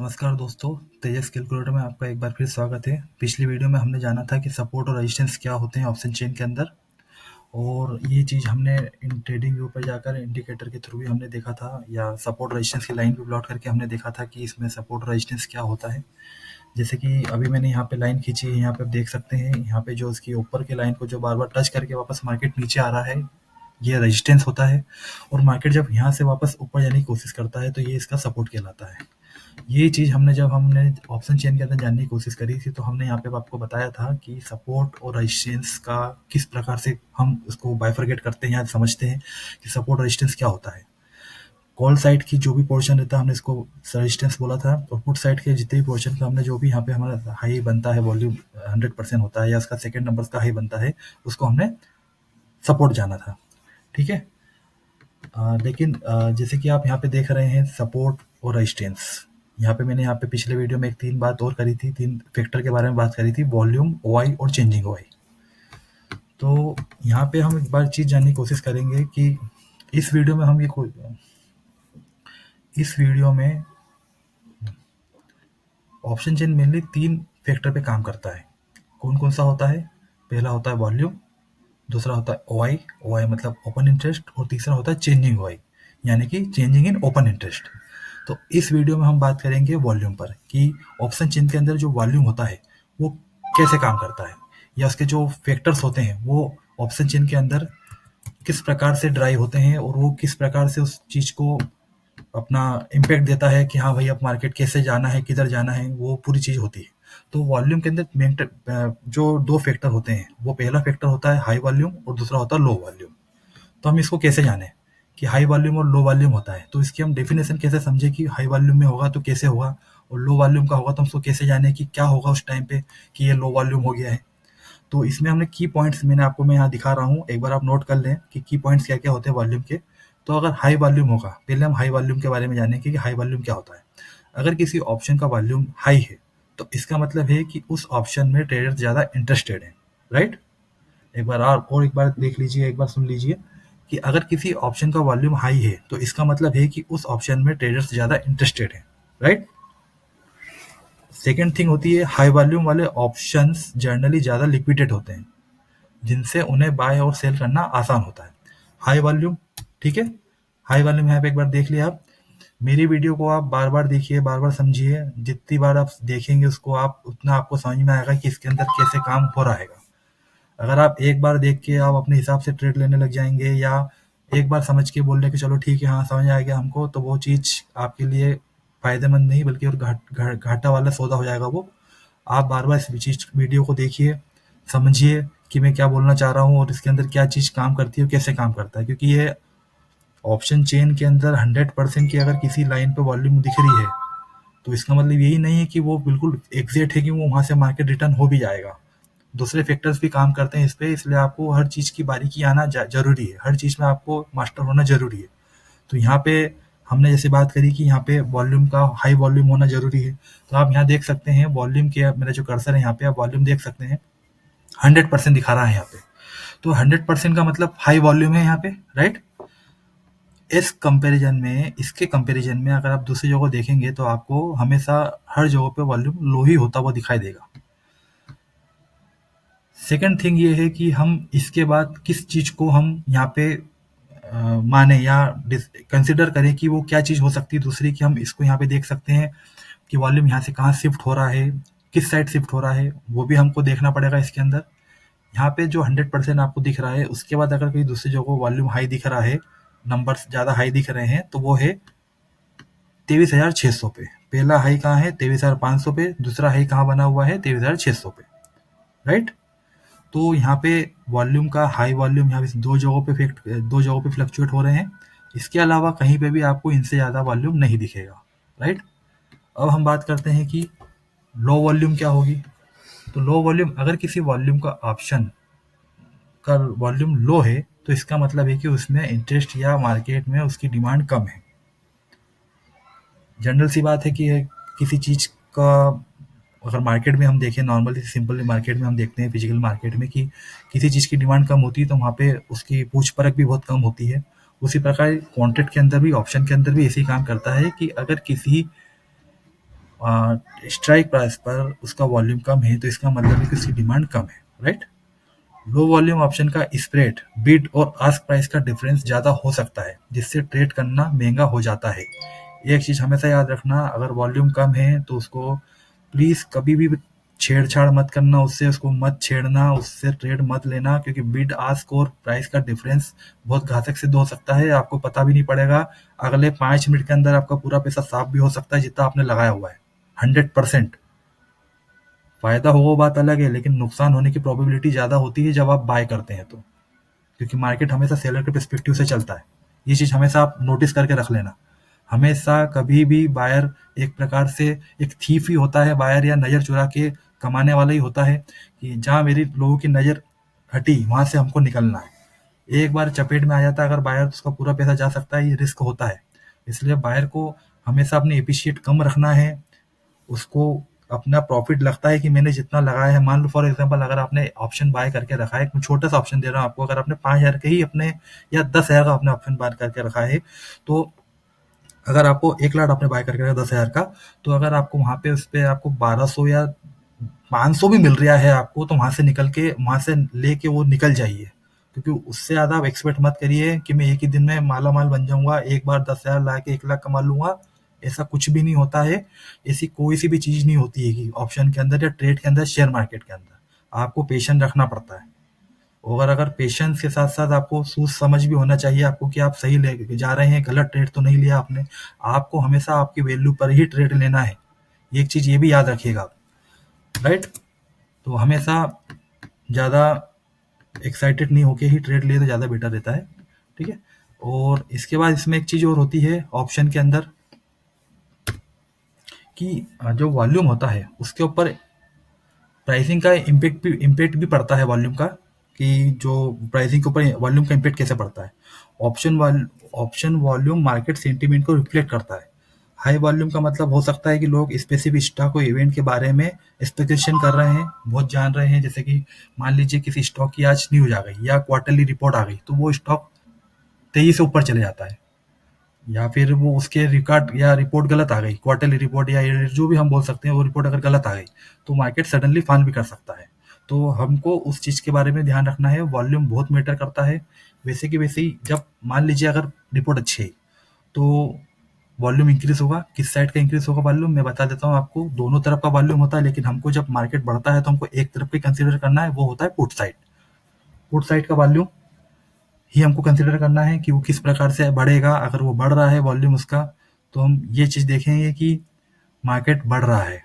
नमस्कार दोस्तों, तेजस कैलकुलेटर में आपका एक बार फिर स्वागत है। पिछली वीडियो में हमने जाना था कि सपोर्ट और रेजिस्टेंस क्या होते हैं ऑप्शन चेन के अंदर, और ये चीज़ हमने इन ट्रेडिंग व्यू पर जाकर इंडिकेटर के थ्रू भी हमने देखा था, या सपोर्ट रेजिस्टेंस की लाइन भी प्लॉट करके हमने देखा था कि इसमें सपोर्ट रेजिस्टेंस क्या होता है। जैसे कि अभी मैंने यहाँ पे लाइन खींची है, यहाँ पे आप देख सकते हैं, यहाँ पे जो इसकी ऊपर की लाइन को जो बार बार टच करके वापस मार्केट नीचे आ रहा है, ये रेजिस्टेंस होता है। और मार्केट जब यहाँ से वापस ऊपर जाने की कोशिश करता है तो ये इसका सपोर्ट कहलाता है। ये चीज़ हमने ऑप्शन चेन के अंदर जानने की कोशिश करी थी, तो हमने यहाँ पे आपको बताया था कि सपोर्ट और रेजिस्टेंस का किस प्रकार से हम उसको बाइफरकेट करते हैं या समझते हैं कि सपोर्ट रेजिस्टेंस क्या होता है। कॉल साइड की जो भी पोर्शन रहता है हमने इसको रेजिस्टेंस बोला था, और पुट साइड के जितने भी पोर्शन का हमने जो भी यहाँ पे हमारा हाई बनता है, वॉल्यूम 100% होता है या उसका सेकेंड नंबर का हाई बनता है, उसको हमने सपोर्ट जाना था। ठीक है। लेकिन जैसे कि आप यहाँ पे देख रहे हैं सपोर्ट और रेजिस्टेंस, यहाँ पे मैंने यहाँ पे पिछले वीडियो में एक 3 बात और करी थी, 3 फैक्टर के बारे में बात करी थी, वॉल्यूम, ओआई और चेंजिंग ओआई। तो यहाँ पे हम एक बार चीज़ जानने की कोशिश करेंगे कि इस वीडियो में ऑप्शन चेन मेनली 3 फैक्टर पे काम करता है। कौन कौन सा होता है? पहला होता है वॉल्यूम, दूसरा होता है ओआई, ओआई मतलब ओपन इंटरेस्ट, और तीसरा होता है चेंजिंग ओआई, यानी कि चेंजिंग इन ओपन इंटरेस्ट। तो इस वीडियो में हम बात करेंगे वॉल्यूम पर, कि ऑप्शन चेन के अंदर जो वॉल्यूम होता है वो कैसे काम करता है, या उसके जो फैक्टर्स होते हैं वो ऑप्शन चेन के अंदर किस प्रकार से ड्राइव होते हैं, और वो किस प्रकार से उस चीज़ को अपना इम्पैक्ट देता है कि हाँ भाई अब मार्केट कैसे जाना है, किधर जाना है, वो पूरी चीज़ होती है। तो वॉल्यूम के अंदर जो 2 फैक्टर होते हैं, वो पहला फैक्टर होता है हाई वॉल्यूम और दूसरा होता है लो वॉल्यूम। तो हम इसको कैसे जाने कि हाई वॉल्यूम और लो वॉल्यूम होता है, तो इसकी हम डेफिनेशन कैसे समझे कि हाई वॉल्यूम में होगा तो कैसे होगा, और लो वॉल्यूम का होगा तो हम उसको कैसे जाने कि क्या होगा उस टाइम पे कि ये लो वॉल्यूम हो गया है। तो इसमें हमने की पॉइंट्स मैं यहाँ दिखा रहा हूँ, एक बार आप नोट कर लें कि की पॉइंट्स क्या क्या होते हैं वॉल्यूम के। तो अगर हाई वॉल्यूम होगा, पहले हम हाई वॉल्यूम के बारे में जानेंगे कि हाई वॉल्यूम क्या होता है। अगर किसी ऑप्शन का वॉल्यूम हाई है तो इसका मतलब है कि उस ऑप्शन में ट्रेडर ज़्यादा इंटरेस्टेड है, राइट। एक बार देख लीजिए, एक बार सुन लीजिए कि अगर किसी ऑप्शन का वॉल्यूम हाई है तो इसका मतलब है कि उस ऑप्शन में ट्रेडर्स ज़्यादा इंटरेस्टेड है, राइट। सेकेंड थिंग होती है, हाई वॉल्यूम वाले ऑप्शंस जनरली ज़्यादा लिक्विडेट होते हैं, जिनसे उन्हें बाय और सेल करना आसान होता है। हाई वॉल्यूम, ठीक है। हाई वॉल्यूम यहाँ पे एक बार देख लिया आप। मेरी वीडियो को आप बार बार देखिए, बार बार समझिए, जितनी बार आप देखेंगे उसको आप उतना आपको समझ में आएगा कि इसके अंदर कैसे काम हो रहा है। अगर आप एक बार देख के आप अपने हिसाब से ट्रेड लेने लग जाएंगे, या एक बार समझ के बोल रहे कि चलो ठीक है हाँ समझ आ गया हमको, तो वो चीज़ आपके लिए फायदेमंद नहीं बल्कि और घाटा वाला सौदा हो जाएगा वो। आप बार बार इस चीज वीडियो को देखिए, समझिए कि मैं क्या बोलना चाह रहा हूँ और इसके अंदर क्या चीज़ काम करती है और कैसे काम करता है। क्योंकि ये ऑप्शन चेन के अंदर 100% की अगर किसी लाइन पे वॉल्यूम दिख रही है तो इसका मतलब यही नहीं है कि वो बिल्कुल एग्जैक्ट है कि वो वहां से मार्केट रिटर्न हो भी जाएगा। दूसरे फैक्टर्स भी काम करते हैं इस पे, इसलिए आपको हर चीज़ की बारीकी आना जरूरी है, हर चीज़ में आपको मास्टर होना जरूरी है। तो यहाँ पे हमने जैसे बात करी कि यहाँ पे वॉल्यूम का हाई वॉल्यूम होना जरूरी है, तो आप यहाँ देख सकते हैं वॉल्यूम के, मेरा जो कर्सर है यहाँ पे आप वॉल्यूम देख सकते हैं 100% दिखा रहा है यहाँ पे। तो 100% का मतलब हाई वॉल्यूम है यहाँ पे, राइट। इसके कंपैरिजन में अगर आप दूसरी जगह देखेंगे तो आपको हमेशा हर जगह पे वॉल्यूम लो ही होता हुआ दिखाई देगा। सेकंड थिंग ये है कि हम इसके बाद किस चीज़ को हम यहाँ पे माने या कंसिडर करें कि वो क्या चीज़ हो सकती है दूसरी, कि हम इसको यहाँ पे देख सकते हैं कि वॉल्यूम यहाँ से कहाँ शिफ्ट हो रहा है, किस साइड शिफ्ट हो रहा है, वो भी हमको देखना पड़ेगा इसके अंदर। यहाँ पे जो 100% आपको दिख रहा है, उसके बाद अगर कोई दूसरी जगह वॉल्यूम हाई दिख रहा है, नंबर्स ज़्यादा हाई दिख रहे हैं, तो वो है 23,600 पे। पहला हाई कहाँ है? 23,500 पे। दूसरा हाई कहाँ बना हुआ है? 23,600 पे, राइट। तो यहाँ पे वॉल्यूम का हाई वॉल्यूम यहाँ पे दो जगहों पे फ्लक्चुएट हो रहे हैं। इसके अलावा कहीं पे भी आपको इनसे ज़्यादा वॉल्यूम नहीं दिखेगा, राइट। अब हम बात करते हैं कि लो वॉल्यूम क्या होगी। तो लो वॉल्यूम, अगर किसी वॉल्यूम का ऑप्शन का वॉल्यूम लो है तो इसका मतलब है कि उसमें इंटरेस्ट या मार्केट में उसकी डिमांड कम है। जनरल सी बात है कि किसी चीज़ का अगर मार्केट में हम देखें, नॉर्मली सिंपल मार्केट में हम देखते हैं, फिजिकल मार्केट में, कि किसी चीज़ की डिमांड कम होती है तो वहाँ पे उसकी पूछ परख भी बहुत कम होती है। उसी प्रकार कॉन्ट्रैक्ट के अंदर भी, ऑप्शन के अंदर भी ऐसे ही काम करता है कि अगर किसी स्ट्राइक प्राइस पर उसका वॉल्यूम कम है तो इसका मतलब है कि उसकी डिमांड कम है, राइट। लो वॉल्यूम ऑप्शन का स्प्रेड, बिड और आस्क प्राइस का डिफरेंस ज़्यादा हो सकता है, जिससे ट्रेड करना महंगा हो जाता है। एक चीज़ हमेशा याद रखना, अगर वॉल्यूम कम है तो उसको प्लीज़ कभी भी छेड़छाड़ मत करना, उससे उसको मत छेड़ना, उससे ट्रेड मत लेना, क्योंकि बिड आस्क और प्राइस का डिफरेंस बहुत घातक सिद्ध हो सकता है। आपको पता भी नहीं पड़ेगा, अगले 5 मिनट के अंदर आपका पूरा पैसा साफ भी हो सकता है जितना आपने लगाया हुआ है। 100%। फायदा हो वो बात अलग है, लेकिन नुकसान होने की प्रोबेबिलिटी ज़्यादा होती है जब आप बाय करते हैं तो, क्योंकि मार्केट हमेशा सेलर के पर्सपेक्टिव से चलता है। ये चीज़ हमेशा आप नोटिस करके रख लेना। हमेशा कभी भी बायर एक प्रकार से एक थीफ ही होता है, बायर या नज़र चुरा के कमाने वाला ही होता है, कि जहाँ मेरी लोगों की नज़र हटी वहाँ से हमको निकलना है। एक बार चपेट में आ जाता है अगर बायर, तो उसका पूरा पैसा जा सकता है, ये रिस्क होता है। इसलिए बायर को हमेशा अपनी एफिशिएट कम रखना है, उसको अपना प्रॉफिट लगता है कि मैंने जितना लगाया है। मान लो फॉर एग्जांपल अगर आपने ऑप्शन बाय करके रखा है, एक छोटा सा ऑप्शन दे रहा हूँ आपको, अगर आपने 5,000 के ही अपने या 10,000 का आपने ऑप्शन बाय करके रखा है, तो अगर आपको 1 लाख आपने बाय करके रखा 10,000 का, तो अगर आपको वहाँ पे उस पे आपको 1200 या 500 भी मिल रहा है आपको, तो वहाँ से निकल के वहाँ से लेके वो निकल जाइए, क्योंकि उससे ज़्यादा आप एक्सपेक्ट मत करिए कि मैं एक ही दिन में माला माल बन जाऊंगा, एक बार 10,000 ला के 1 लाख कमा लूंगा। ऐसा कुछ भी नहीं होता है। ऐसी कोई सी भी चीज़ नहीं होती है कि ऑप्शन के अंदर या ट्रेड के अंदर, शेयर मार्केट के अंदर आपको पेशेंस रखना पड़ता है। और अगर पेशेंस के साथ साथ आपको सूझ समझ भी होना चाहिए आपको, कि आप सही ले जा रहे हैं, गलत ट्रेड तो नहीं लिया आपने। आपको हमेशा आपकी वैल्यू पर ही ट्रेड लेना है, एक चीज़ ये भी याद रखिएगा आप, राइट। तो हमेशा ज़्यादा एक्साइटेड नहीं होके ही ट्रेड लिए तो ज़्यादा बेटर रहता है, ठीक है। और इसके बाद इसमें एक चीज़ और होती है ऑप्शन के अंदर, कि जो वॉल्यूम होता है उसके ऊपर प्राइसिंग का इम्पैक्ट भी पड़ता है वॉल्यूम का, कि जो प्राइसिंग के ऊपर वॉल्यूम का इम्पैक्ट कैसे पड़ता है। ऑप्शन वॉल्यूम मार्केट सेंटीमेंट को रिफ्लेक्ट करता है। हाई वॉल्यूम का मतलब हो सकता है कि लोग स्पेसिफिक स्टॉक और इवेंट के बारे में स्पेकुलेशन कर रहे हैं, बहुत जान रहे हैं, जैसे कि मान लीजिए किसी स्टॉक की आज न्यूज आ गई या क्वार्टरली रिपोर्ट आ गई, तो वो स्टॉक तेजी से ऊपर चले जाता है। या फिर वो उसके रिकॉर्ड या रिपोर्ट गलत आ गई, क्वार्टरली रिपोर्ट या जो भी हम बोल सकते हैं, वो रिपोर्ट अगर गलत आ गई तो मार्केट सडनली फॉल भी कर सकता है। तो हमको उस चीज़ के बारे में ध्यान रखना है, वॉल्यूम बहुत मैटर करता है। वैसे कि वैसे ही जब मान लीजिए अगर रिपोर्ट अच्छी है तो वॉल्यूम इंक्रीज होगा। किस साइड का इंक्रीज होगा वॉल्यूम, मैं बता देता हूँ आपको। दोनों तरफ का वॉल्यूम होता है, लेकिन हमको जब मार्केट बढ़ता है तो हमको एक तरफ पे कंसीडर करना है, वो होता है पुट साइड। पुट साइड का वॉल्यूम ही हमको कंसिडर करना है कि वो किस प्रकार से बढ़ेगा। अगर वो बढ़ रहा है वॉल्यूम उसका, तो हम ये चीज़ देखेंगे कि मार्केट बढ़ रहा है,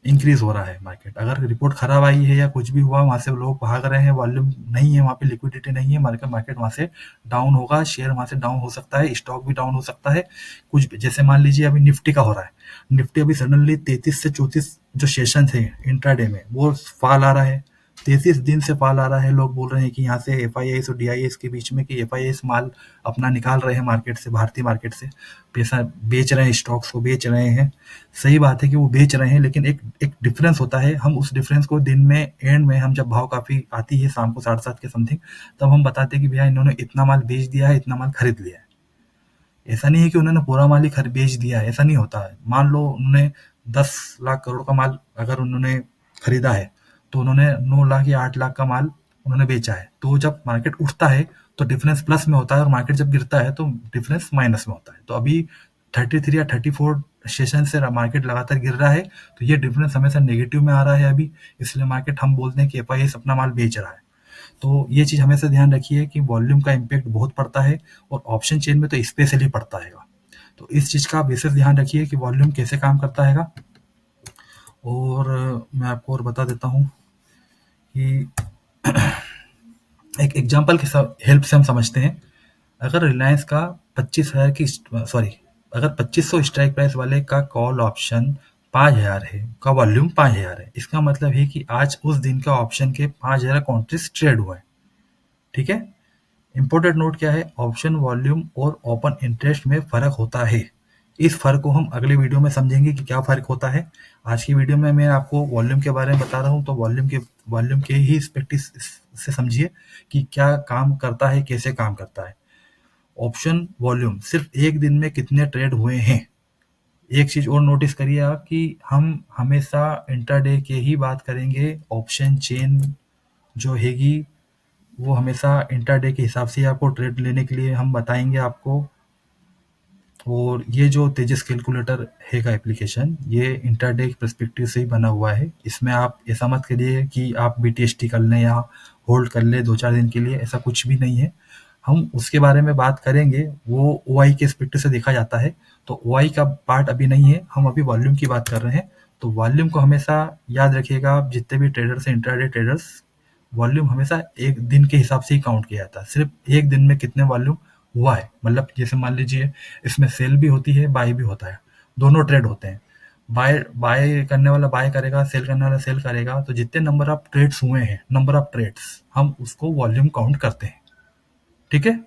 इंक्रीज हो रहा है मार्केट। अगर रिपोर्ट खराब आई है या कुछ भी हुआ, वहाँ से लोग भाग रहे हैं, वॉल्यूम नहीं है, वहाँ पे लिक्विडिटी नहीं है, मार्केट वहाँ से डाउन होगा, शेयर वहाँ से डाउन हो सकता है, स्टॉक भी डाउन हो सकता है। कुछ भी, जैसे मान लीजिए अभी निफ्टी का हो रहा है, निफ्टी अभी सडनली 33 से 34 जो सेशन थे इंट्राडे में, वो फॉल आ रहा है। 33 दिन से फॉल आ रहा है। लोग बोल रहे हैं कि यहाँ से एफआईआईएस और डीआईएस के बीच में, कि एफआईआईएस माल अपना निकाल रहे हैं मार्केट से, भारतीय मार्केट से पैसा बेच रहे हैं, स्टॉक्स को बेच रहे हैं। सही बात है कि वो बेच रहे हैं, लेकिन एक एक डिफरेंस होता है। हम उस डिफरेंस को दिन में एंड में, हम जब भाव काफ़ी आती है शाम को 7:30 के समथिंग, तब हम बताते हैं कि भैया इन्होंने इतना माल बेच दिया है, इतना माल खरीद लिया है। ऐसा नहीं है कि उन्होंने पूरा माल ही बेच दिया है, ऐसा नहीं होता है। मान लो उन्होंने 10 लाख करोड़ का माल अगर उन्होंने खरीदा है, तो उन्होंने 9 लाख या 8 लाख का माल उन्होंने बेचा है। तो जब मार्केट उठता है तो डिफरेंस प्लस में होता है, और मार्केट जब गिरता है तो डिफरेंस माइनस में होता है। तो अभी 33 या 34 सेशन से मार्केट लगातार गिर रहा है, तो ये डिफरेंस हमेशा नेगेटिव में आ रहा है अभी। इसलिए मार्केट, हम बोलते हैं कि एफआईएस अपना माल बेच रहा है। तो ये चीज़ हमेशा ध्यान रखिए कि वॉल्यूम का इम्पैक्ट बहुत पड़ता है, और ऑप्शन चेन में तो स्पेशली पड़ता है। तो इस चीज़ का विशेष ध्यान रखिए कि वॉल्यूम कैसे काम करता है। और मैं आपको और बता देता हूँ कि एक एग्जांपल के हेल्प से हम समझते हैं। अगर रिलायंस का 25,000 की, सॉरी, अगर 2500 स्ट्राइक प्राइस वाले का कॉल ऑप्शन 5,000 है, का वॉल्यूम 5,000 है, इसका मतलब है कि आज उस दिन का ऑप्शन के 5,000 कॉन्ट्रैक्ट ट्रेड हुए हैं, ठीक है। इम्पोर्टेंट नोट क्या है, ऑप्शन वॉल्यूम और ओपन इंटरेस्ट में फ़र्क होता है। इस फ़र्क को हम अगले वीडियो में समझेंगे कि क्या फ़र्क होता है। आज की वीडियो में मैं आपको वॉल्यूम के बारे में बता रहा हूँ, तो वॉल्यूम के ही स्पेक्टिव से समझिए कि क्या काम करता है, कैसे काम करता है। ऑप्शन वॉल्यूम सिर्फ एक दिन में कितने ट्रेड हुए हैं, एक चीज़ और नोटिस करिए आप कि हम हमेशा इंट्राडे की ही बात करेंगे। ऑप्शन चेन जो हैगी वो हमेशा इंट्राडे के हिसाब से ही आपको ट्रेड लेने के लिए हम बताएंगे आपको। और ये जो तेजस कैलकुलेटर है का एप्लीकेशन, ये इंट्राडे पर्सपेक्टिव से ही बना हुआ है। इसमें आप ऐसा मत करिए कि आप बीटीएसटी कर लें या होल्ड कर लें 2-4 दिन के लिए, ऐसा कुछ भी नहीं है। हम उसके बारे में बात करेंगे, वो ओआई के पर्सपेक्टिव से देखा जाता है। तो ओआई का पार्ट अभी नहीं है, हम अभी वॉल्यूम की बात कर रहे हैं। तो वॉल्यूम को हमेशा याद रखिएगा, आप जितने भी ट्रेडर्स हैं इंट्राडे ट्रेडर्स, वॉल्यूम हमेशा एक दिन के हिसाब से ही काउंट किया जाता है। सिर्फ एक दिन में कितने वॉल्यूम हुआ है, मतलब जैसे मान लीजिए इसमें सेल भी होती है, बाय भी होता है, दोनों ट्रेड होते हैं। बाय बाय करने वाला बाय करेगा, सेल करने वाला सेल करेगा। तो जितने नंबर ऑफ ट्रेड्स हुए हैं, नंबर ऑफ ट्रेड्स, हम उसको वॉल्यूम काउंट करते हैं। ठीक है?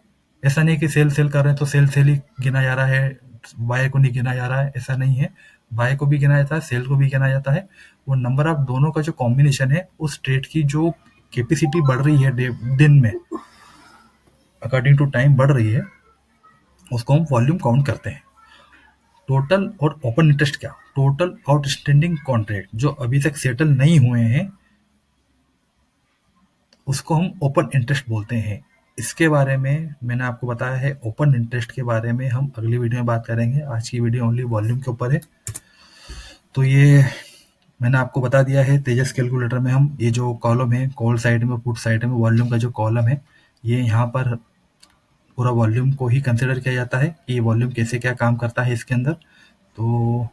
ऐसा नहीं कि सेल सेल कर रहे हैं तो सेल सेल ही गिना जा रहा है, बाय को नहीं गिना जा रहा है, ऐसा नहीं है। बाय को भी गिना जाता है, सेल को भी गिना जाता है। वो नंबर ऑफ दोनों का जो कॉम्बिनेशन है, उस ट्रेड की जो कैपेसिटी बढ़ रही है दिन में अकॉर्डिंग टू टाइम बढ़ रही है, उसको हम वॉल्यूम काउंट करते हैं। टोटल और ओपन इंटरेस्ट क्या, टोटल आउटस्टैंडिंग कॉन्ट्रैक्ट जो अभी तक सेटल नहीं हुए हैं, उसको हम ओपन इंटरेस्ट बोलते हैं। इसके बारे में मैंने आपको बताया है। ओपन इंटरेस्ट के बारे में हम अगली वीडियो में बात करेंगे। आज की वीडियो ओनली वॉल्यूम के ऊपर है। तो ये मैंने आपको बता दिया है। तेजस कैलकुलेटर में हम ये जो कॉलम है, कॉल साइड में, पुट साइड में वॉल्यूम का जो कॉलम है, ये यहाँ पर पूरा वॉल्यूम को ही कंसिडर किया जाता है कि वॉल्यूम कैसे क्या काम करता है इसके अंदर। तो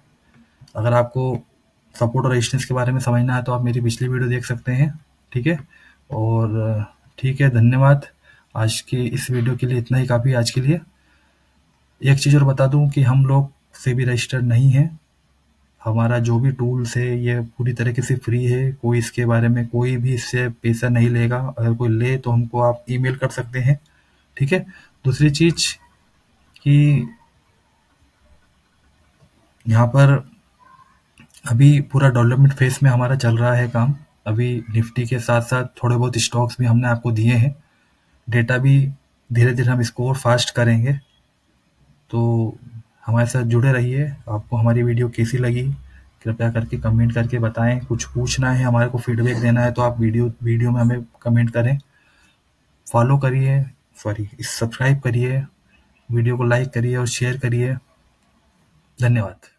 अगर आपको सपोर्ट और रेजिस्टेंस के बारे में समझना है तो आप मेरी पिछली वीडियो देख सकते हैं। ठीक है? और ठीक है, धन्यवाद। आज की इस वीडियो के लिए इतना ही काफ़ी आज के लिए। एक चीज़ और बता दूं कि हम लोग से भी रजिस्टर्ड नहीं है। हमारा जो भी टूल्स है ये पूरी तरीके से फ्री है। कोई इसके बारे में कोई भी इससे पैसा नहीं लेगा। अगर कोई ले तो हमको आप ईमेल कर सकते हैं। ठीक है? दूसरी चीज़ कि यहाँ पर अभी पूरा डेवलपमेंट फेज में हमारा चल रहा है काम। अभी निफ्टी के साथ साथ थोड़े बहुत स्टॉक्स भी हमने आपको दिए हैं। डेटा भी धीरे धीरे हम इसको और फास्ट करेंगे। तो हमारे साथ जुड़े रहिए। आपको हमारी वीडियो कैसी लगी कृपया करके कमेंट करके बताएं। कुछ पूछना है, हमारे को फीडबैक देना है तो आप वीडियो में हमें कमेंट करें। फॉलो करिए, सॉरी सब्सक्राइब करिए, वीडियो को लाइक करिए और शेयर करिए। धन्यवाद।